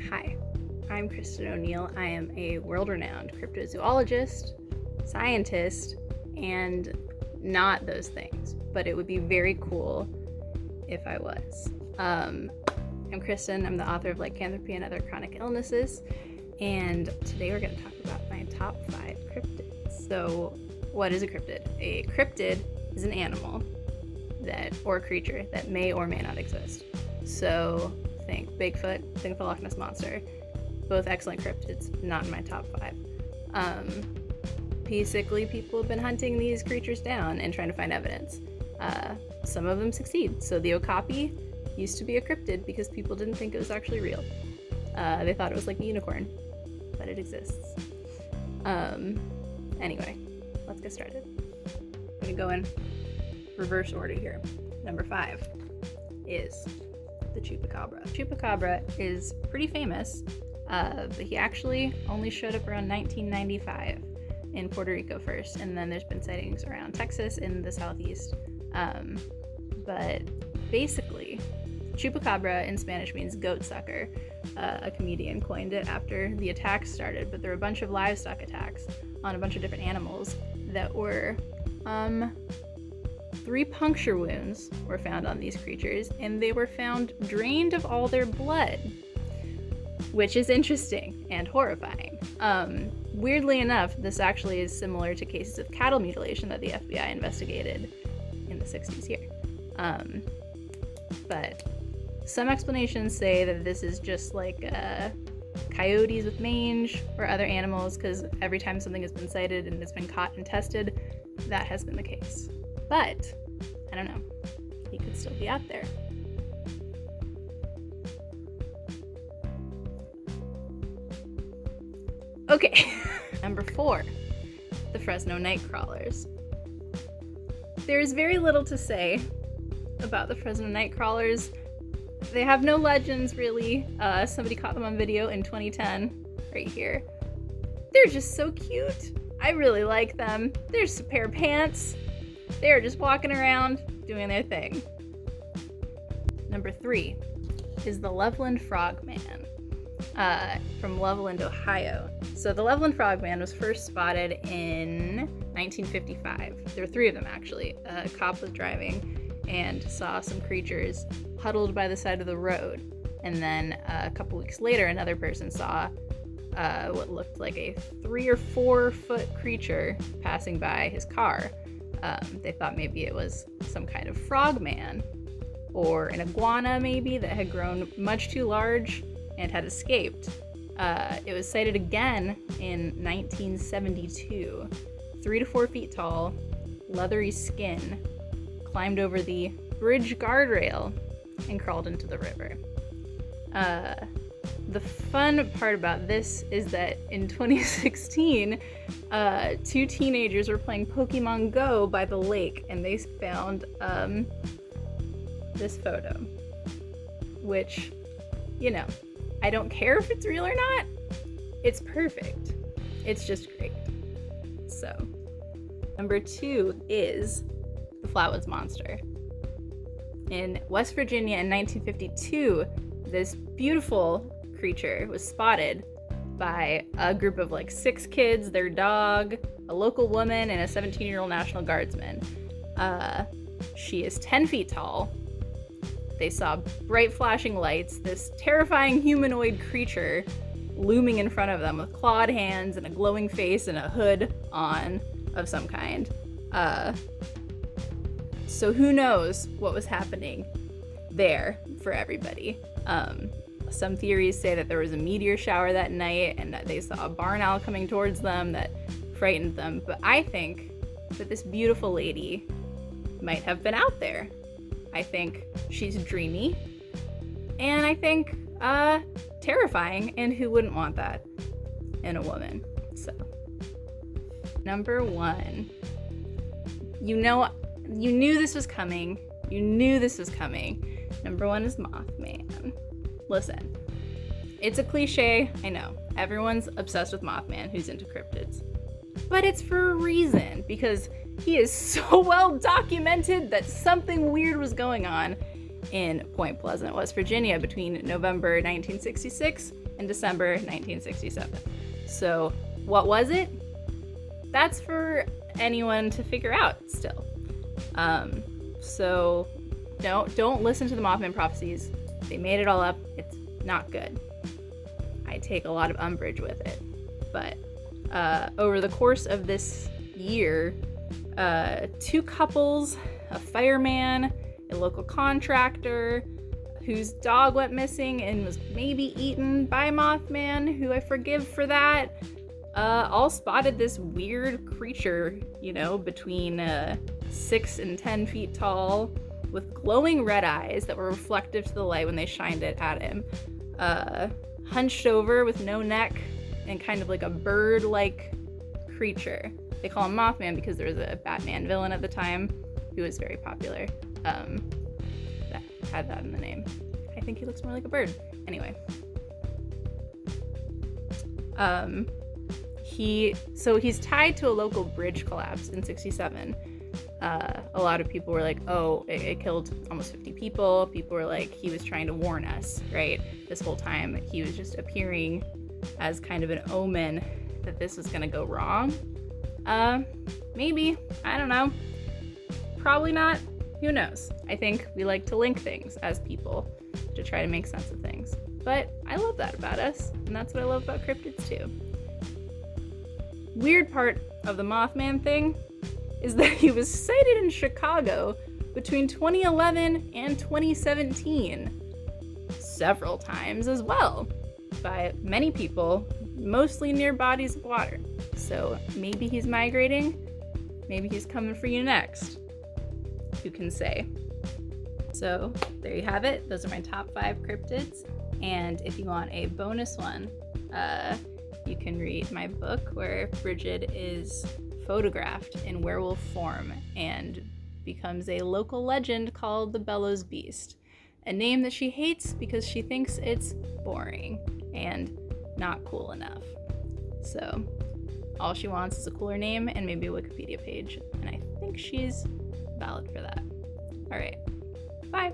Hi, I'm Kristen O'Neal. I am a world-renowned cryptozoologist, scientist, and not those things, but it would be very cool if I was. I'm Kristen. I'm the author of Lycanthropy and Other Chronic Illnesses, and today we're going to talk about my top 5 cryptids. So, what is a cryptid? A cryptid is an animal or a creature that may or may not exist. So, think Bigfoot, think the Loch Ness Monster. Both excellent cryptids, not in my top 5. Basically, people have been hunting these creatures down and trying to find evidence. Some of them succeed. So the okapi used to be a cryptid because people didn't think it was actually real. They thought it was like a unicorn, but it exists. Anyway, let's get started. I'm gonna go in reverse order here. Number 5 is the chupacabra. Chupacabra is pretty famous, but he actually only showed up around 1995 in Puerto Rico first, and then there's been sightings around Texas in the southeast. But basically, chupacabra in Spanish means goat sucker. A comedian coined it after the attacks started, but there were a bunch of livestock attacks on a bunch of different animals that were 3 puncture wounds were found on these creatures, and they were found drained of all their blood, which is interesting and horrifying. Weirdly enough, this actually is similar to cases of cattle mutilation that the FBI investigated in the 60s here. But some explanations say that this is just like coyotes with mange or other animals, because every time something has been sighted and it's been caught and tested, that has been the case. But, I don't know, he could still be out there. Okay, number 4, the Fresno Nightcrawlers. There's very little to say about the Fresno Nightcrawlers. They have no legends, really. Somebody caught them on video in 2010, right here. They're just so cute. I really like them. There's a pair of pants. They're just walking around, doing their thing. Number 3 is the Loveland Frogman from Loveland, Ohio. So the Loveland Frogman was first spotted in 1955. There were 3 of them, actually. A cop was driving and saw some creatures huddled by the side of the road. And then a couple weeks later, another person saw what looked like a 3 or 4 foot creature passing by his car. They thought maybe it was some kind of frogman or an iguana maybe that had grown much too large and had escaped. It was sighted again in 1972. 3 to 4 feet tall, leathery skin, climbed over the bridge guardrail and crawled into the river. The fun part about this is that in 2016, 2 teenagers were playing Pokemon Go by the lake, and they found this photo, which, you know, I don't care if it's real or not. It's perfect. It's just great. So, number 2 is the Flatwoods Monster. In West Virginia in 1952, this beautiful creature was spotted by a group of 6 kids, their dog, a local woman, and a 17-year-old National Guardsman. She is 10 feet tall. They saw bright flashing lights, this terrifying humanoid creature looming in front of them with clawed hands and a glowing face and a hood on of some kind. So who knows what was happening there for everybody. Some theories say that there was a meteor shower that night and that they saw a barn owl coming towards them that frightened them. But I think that this beautiful lady might have been out there. I think she's dreamy, and I think terrifying, and who wouldn't want that in a woman? So, number 1. You knew this was coming. You knew this was coming. Number 1 is Mothman. Listen, it's a cliche, I know. Everyone's obsessed with Mothman who's into cryptids. But it's for a reason, because he is so well documented that something weird was going on, in Point Pleasant, West Virginia between November 1966 and December 1967. So what was it? That's for anyone to figure out still. So don't listen to the Mothman prophecies. They made it all up. It's not good. I take a lot of umbrage with it. But over the course of this year, 2 couples, a fireman, a local contractor whose dog went missing and was maybe eaten by Mothman, who I forgive for that, all spotted this weird creature, between 6 and 10 feet tall, with glowing red eyes that were reflective to the light when they shined it at him, hunched over with no neck and kind of like a bird-like creature. They call him Mothman because there was a Batman villain at the time who was very popular, that had that in the name. I think he looks more like a bird. Anyway. He's tied to a local bridge collapse in 1967. A lot of people were like, oh, it killed almost 50 people. People were like, he was trying to warn us, right? This whole time, he was just appearing as kind of an omen that this was gonna go wrong. Maybe, I don't know. Probably not, who knows? I think we like to link things as people to try to make sense of things. But I love that about us, and that's what I love about cryptids too. Weird part of the Mothman thing is that he was sighted in Chicago between 2011 and 2017. Several times as well, by many people, mostly near bodies of water. So maybe he's migrating, maybe he's coming for you next. Who can say? So there you have it. Those are my top 5 cryptids. And if you want a bonus one, you can read my book where Bridget is photographed in werewolf form and becomes a local legend called the Bellows Beast, a name that she hates because she thinks it's boring and not cool enough. So all she wants is a cooler name and maybe a Wikipedia page, and I think she's valid for that. All right, bye.